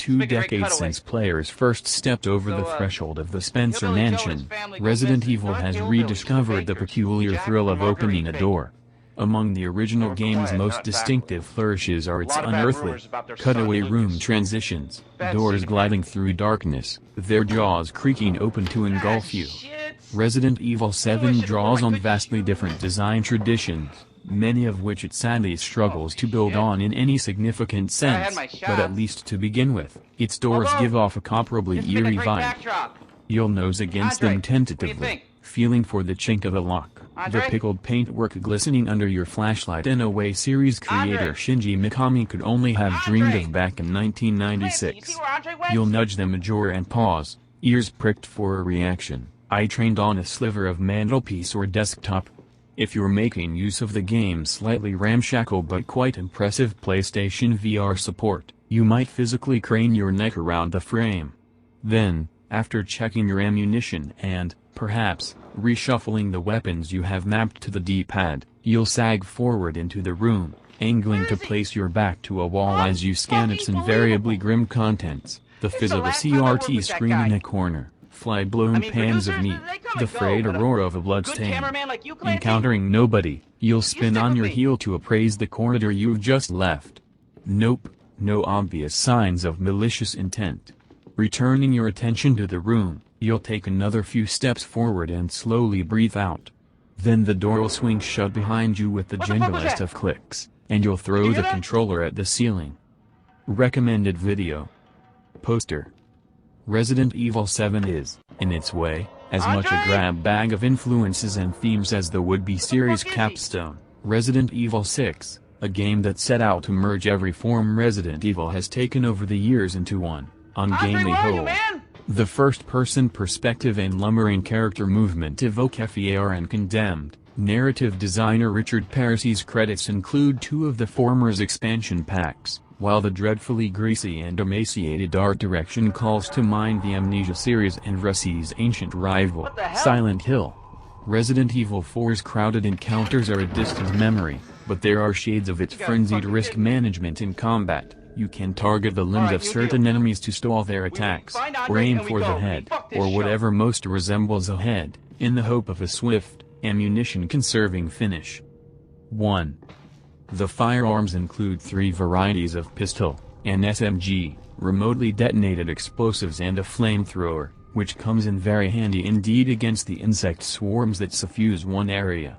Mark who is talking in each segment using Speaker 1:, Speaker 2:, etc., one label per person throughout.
Speaker 1: 2 decades since players first stepped over the threshold of the Spencer Mansion, Resident Evil has rediscovered the peculiar thrill of opening a door. Among the original game's most distinctive flourishes are its unearthly, cutaway room transitions, doors gliding through darkness, their jaws creaking open to engulf you. Resident Evil 7 draws on vastly different design traditions, many of which it sadly struggles to build on in any significant sense, but at least to begin with, its doors give off a comparably eerie vibe. You'll nose against them tentatively, feeling for the chink of a lock, the pickled paintwork glistening under your flashlight in a way series creator Shinji Mikami could only have dreamed of back in 1996. You'll nudge them ajar and pause, ears pricked for a reaction, eye trained on a sliver of mantelpiece or desktop. If you're making use of the game's slightly ramshackle but quite impressive PlayStation VR support, you might physically crane your neck around the frame. Then, after checking your ammunition and, perhaps, reshuffling the weapons you have mapped to the D-pad, you'll sag forward into the room, angling to place your back to a wall as you scan its invariably grim contents, the fizz of a CRT screen in a corner, fly-blown pans of meat, the frayed aurora of a bloodstain. Encountering nobody, you'll spin on your heel to appraise the corridor you've just left. Nope, no obvious signs of malicious intent. Returning your attention to the room, you'll take another few steps forward and slowly breathe out. Then the door will swing shut behind you with the gentlest of clicks, and you'll throw the controller at the ceiling. Recommended video. Poster. Resident Evil 7 is, in its way, as much a grab bag of influences and themes as the would-be series capstone, Resident Evil 6, a game that set out to merge every form Resident Evil has taken over the years into one ungainly whole. The first-person perspective and lumbering character movement evoke FEAR and Condemned. Narrative designer Richard Parisi's credits include 2 of the former's expansion packs, while the dreadfully greasy and emaciated art direction calls to mind the Amnesia series and Resid's ancient rival, Silent Hill. Resident Evil 4's crowded encounters are a distant memory, but there are shades of its frenzied risk management in combat. You can target the limbs of certain enemies to stall their attacks, or aim for the head, or whatever most resembles a head, in the hope of a swift, ammunition-conserving finish. 1. The firearms include 3 varieties of pistol, an SMG, remotely detonated explosives and a flamethrower, which comes in very handy indeed against the insect swarms that suffuse one area.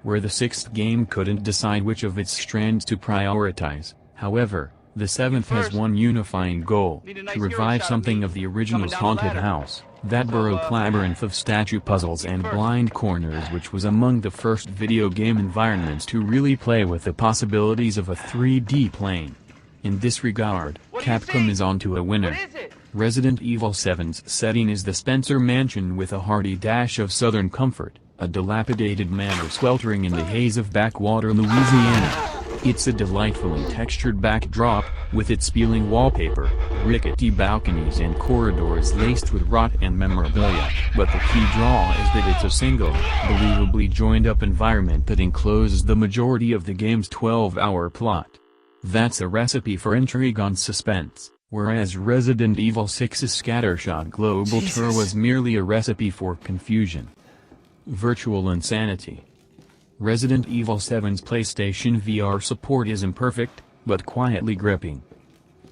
Speaker 1: Where the 6th game couldn't decide which of its strands to prioritize, however, the 7th has one unifying goal, to revive something of the original's haunted house, that Baroque labyrinth of statue puzzles and blind corners which was among the first video game environments to really play with the possibilities of a 3D plane. In this regard, Capcom is onto a winner. Resident Evil 7's setting is the Spencer Mansion with a hearty dash of southern comfort, a dilapidated manor sweltering in the haze of backwater Louisiana. It's a delightfully textured backdrop, with its peeling wallpaper, rickety balconies and corridors laced with rot and memorabilia, but the key draw is that it's a single, believably joined-up environment that encloses the majority of the game's 12-hour plot. That's a recipe for intrigue and suspense, whereas Resident Evil 6's scattershot global tour was merely a recipe for confusion. Virtual insanity. Resident Evil 7's PlayStation VR support is imperfect, but quietly gripping.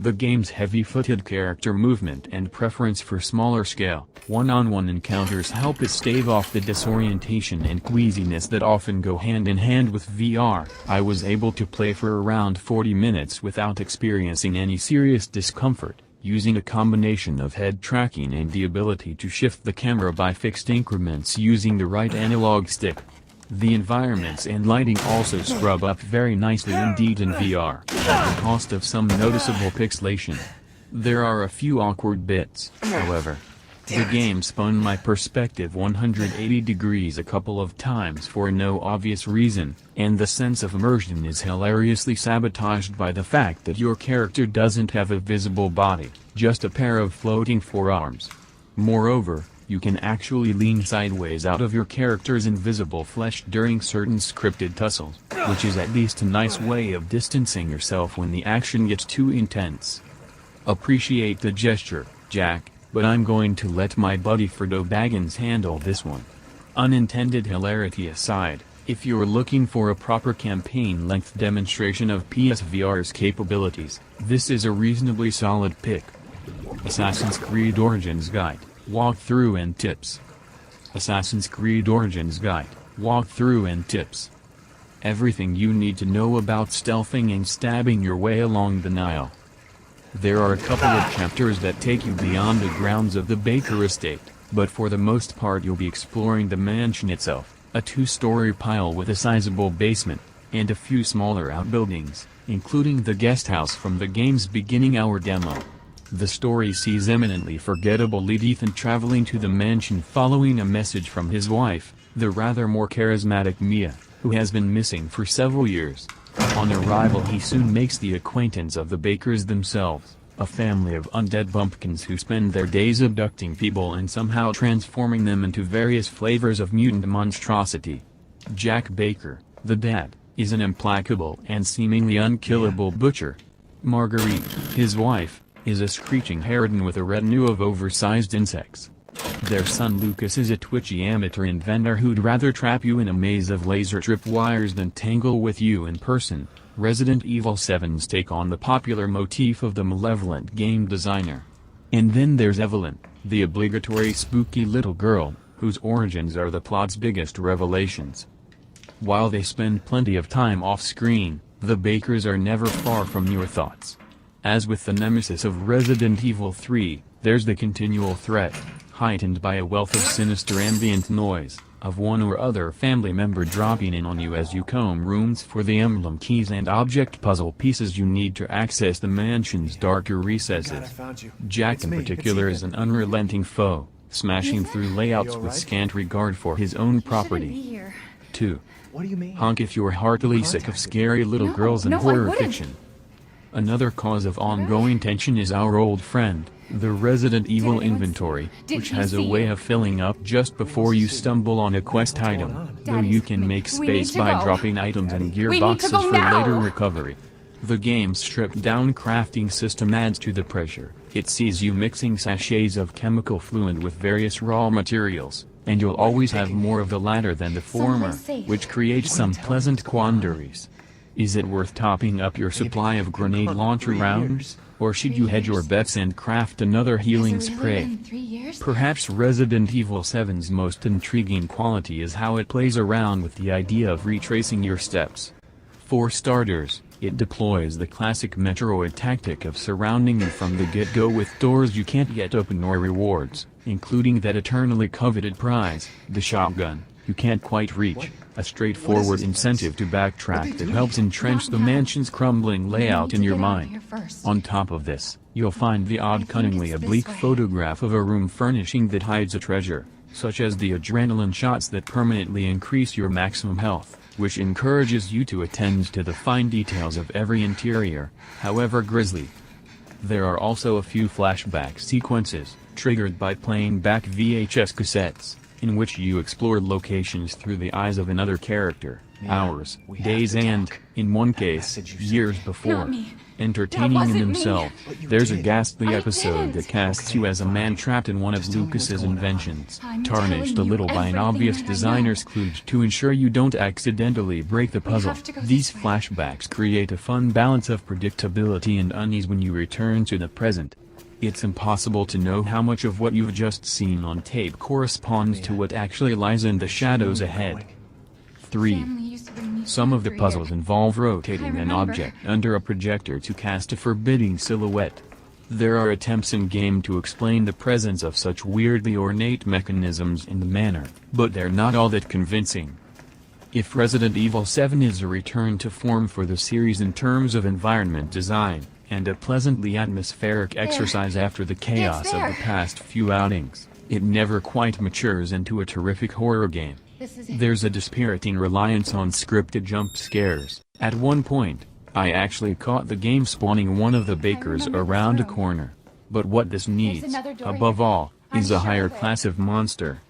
Speaker 1: The game's heavy-footed character movement and preference for smaller-scale, one-on-one encounters help it stave off the disorientation and queasiness that often go hand-in-hand with VR. I was able to play for around 40 minutes without experiencing any serious discomfort, using a combination of head tracking and the ability to shift the camera by fixed increments using the right analog stick. The environments and lighting also scrub up very nicely indeed in VR, at the cost of some noticeable pixelation. There are a few awkward bits, however. The game spun my perspective 180 degrees a couple of times for no obvious reason, and the sense of immersion is hilariously sabotaged by the fact that your character doesn't have a visible body, just a pair of floating forearms. Moreover, you can actually lean sideways out of your character's invisible flesh during certain scripted tussles, which is at least a nice way of distancing yourself when the action gets too intense. Appreciate the gesture, Jack, but I'm going to let my buddy Frodo Baggins handle this one. Unintended hilarity aside, if you're looking for a proper campaign-length demonstration of PSVR's capabilities, this is a reasonably solid pick. Assassin's Creed Origins Guide, Walkthrough and Tips. Assassin's Creed Origins Guide, Walkthrough and Tips. Everything you need to know about stealthing and stabbing your way along the Nile. There are a couple of chapters that take you beyond the grounds of the Baker estate, but for the most part you'll be exploring the mansion itself, a two-story pile with a sizable basement, and a few smaller outbuildings, including the guest house from the game's beginning hour demo. The story sees eminently forgettable lead Ethan traveling to the mansion following a message from his wife, the rather more charismatic Mia, who has been missing for several years. On arrival he soon makes the acquaintance of the Bakers themselves, a family of undead bumpkins who spend their days abducting people and somehow transforming them into various flavors of mutant monstrosity. Jack Baker, the dad, is an implacable and seemingly unkillable butcher. Marguerite, his wife, is a screeching harridan with a retinue of oversized insects. Their son Lucas is a twitchy amateur inventor who'd rather trap you in a maze of laser tripwires than tangle with you in person. Resident Evil 7's take on the popular motif of the malevolent game designer. And then there's Evelyn, the obligatory spooky little girl, whose origins are the plot's biggest revelations. While they spend plenty of time off-screen, the Bakers are never far from your thoughts. As with the nemesis of Resident Evil 3, there's the continual threat, heightened by a wealth of sinister ambient noise, of one or other family member dropping in on you as you comb rooms for the emblem keys and object puzzle pieces you need to access the mansion's darker recesses. Jack in particular is an unrelenting foe, smashing through layouts with scant regard for his own property. 2. Honk if you're heartily sick of scary little girls and horror fiction. Another cause of ongoing tension is our old friend, the Resident Evil inventory, which has a way of filling up just before you stumble on a quest item, though you can make space by dropping items in gear boxes for later recovery. The game's stripped-down crafting system adds to the pressure. It sees you mixing sachets of chemical fluid with various raw materials, and you'll always have more of the latter than the former, which creates some pleasant quandaries. Is it worth topping up your supply of grenade launcher rounds, or should you hedge your bets and craft another healing spray? Perhaps Resident Evil 7's most intriguing quality is how it plays around with the idea of retracing your steps. For starters, it deploys the classic Metroid tactic of surrounding you from the get-go with doors you can't yet open or rewards, including that eternally coveted prize, the shotgun, you can't quite reach. A straightforward incentive to backtrack that helps entrench the mansion's crumbling layout in your mind. On top of this, you'll find the odd cunningly oblique photograph of a room furnishing that hides a treasure, such as the adrenaline shots that permanently increase your maximum health, which encourages you to attend to the fine details of every interior, however grisly. There are also a few flashback sequences, triggered by playing back VHS cassettes, in which you explore locations through the eyes of another character, hours, days and, in one case, years before. Entertaining in himself, there's a ghastly episode that casts you as a man trapped in one of Lucas's inventions, tarnished a little by an obvious designer's kludge to ensure you don't accidentally break the puzzle. These flashbacks create a fun balance of predictability and unease when you return to the present. It's impossible to know how much of what you've just seen on tape corresponds to what actually lies in the shadows ahead. 3. Some of the puzzles involve rotating an object under a projector to cast a forbidding silhouette. There are attempts in-game to explain the presence of such weirdly ornate mechanisms in the manner, but they're not all that convincing. If Resident Evil 7 is a return to form for the series in terms of environment design, and a pleasantly atmospheric exercise after the chaos of the past few outings, it never quite matures into a terrific horror game. There's a dispiriting reliance on scripted jump scares. At one point, I actually caught the game spawning one of the Bakers around a corner. But what this needs, above all, is a higher class of monster.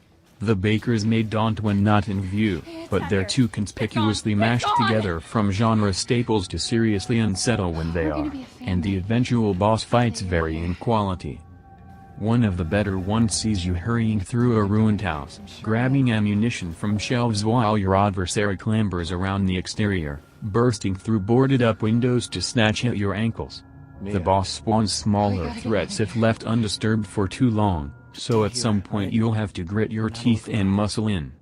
Speaker 1: The bakers may daunt when not in view, but they're too conspicuously mashed together from genre staples to seriously unsettle when they are, and the eventual boss fights vary in quality. One of the better ones sees you hurrying through a ruined house, grabbing ammunition from shelves while your adversary clambers around the exterior, bursting through boarded-up windows to snatch at your ankles. The boss spawns smaller threats if left undisturbed for too long, so at some point you'll have to grit your teeth and muscle in.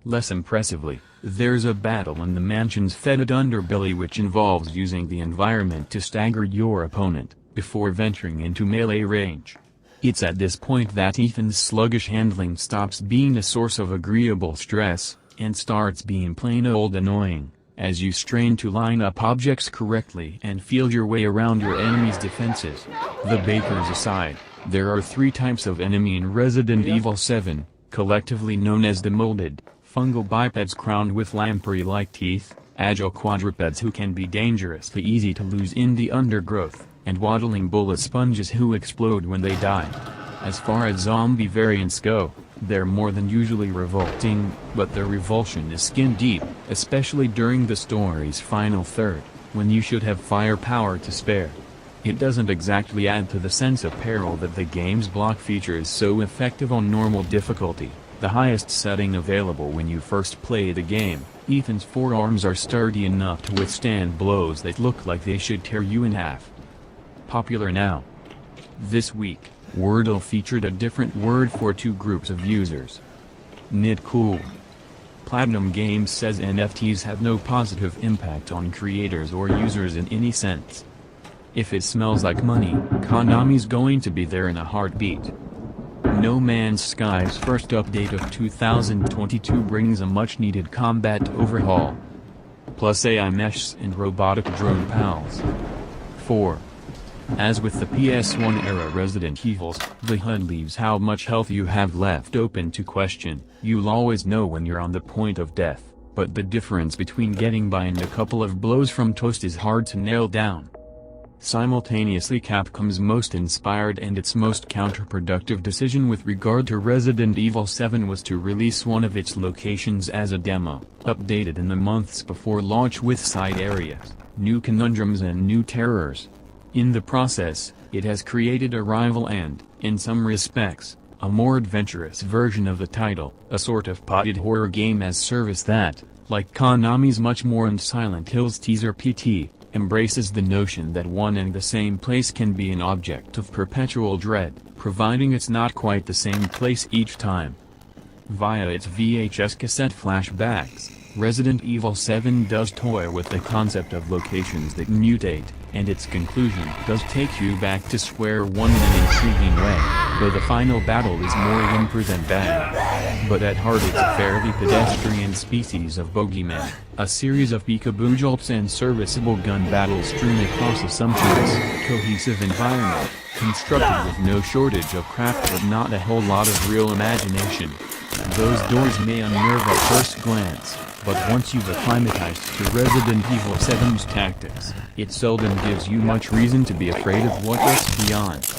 Speaker 1: Less impressively, there's a battle in the mansion's fetid underbelly which involves using the environment to stagger your opponent, before venturing into melee range. It's at this point that Ethan's sluggish handling stops being a source of agreeable stress, and starts being plain old annoying, as you strain to line up objects correctly and feel your way around your enemy's defenses. The bakers aside, there are 3 types of enemy in Resident Evil 7, collectively known as the molded, fungal bipeds crowned with lamprey-like teeth, agile quadrupeds who can be dangerously easy to lose in the undergrowth, and waddling bullet sponges who explode when they die. As far as zombie variants go, they're more than usually revolting, but their revulsion is skin-deep, especially during the story's final third, when you should have firepower to spare. It doesn't exactly add to the sense of peril that the game's block feature is so effective on normal difficulty, the highest setting available when you first play the game. Ethan's forearms are sturdy enough to withstand blows that look like they should tear you in half. Popular now. This week, Wordle featured a different word for 2 groups of users. Nit cool. Platinum Games says NFTs have no positive impact on creators or users in any sense. If it smells like money, Konami's going to be there in a heartbeat. No Man's Sky's first update of 2022 brings a much-needed combat overhaul. Plus AI meshs and robotic drone pals. 4. As with the PS1-era Resident Evils, the HUD leaves how much health you have left open to question. You'll always know when you're on the point of death, but the difference between getting by and a couple of blows from toast is hard to nail down. Simultaneously, Capcom's most inspired and its most counterproductive decision with regard to Resident Evil 7 was to release one of its locations as a demo, updated in the months before launch with side areas, new conundrums and new terrors. In the process, it has created a rival and, in some respects, a more adventurous version of the title, a sort of potted horror game as service that, like Konami's much more and Silent Hill's teaser PT, embraces the notion that one and the same place can be an object of perpetual dread, providing it's not quite the same place each time. Via its VHS cassette flashbacks, Resident Evil 7 does toy with the concept of locations that mutate, and its conclusion does take you back to square one in an intriguing way, though the final battle is more whimper than bad. But at heart it's a fairly pedestrian species of bogeyman, a series of peekaboo jolts and serviceable gun battles strewn across a sumptuous, cohesive environment, constructed with no shortage of craft but not a whole lot of real imagination. Those doors may unnerve at first glance, but once you've acclimatized to Resident Evil 7's tactics, it seldom gives you much reason to be afraid of what lurks beyond.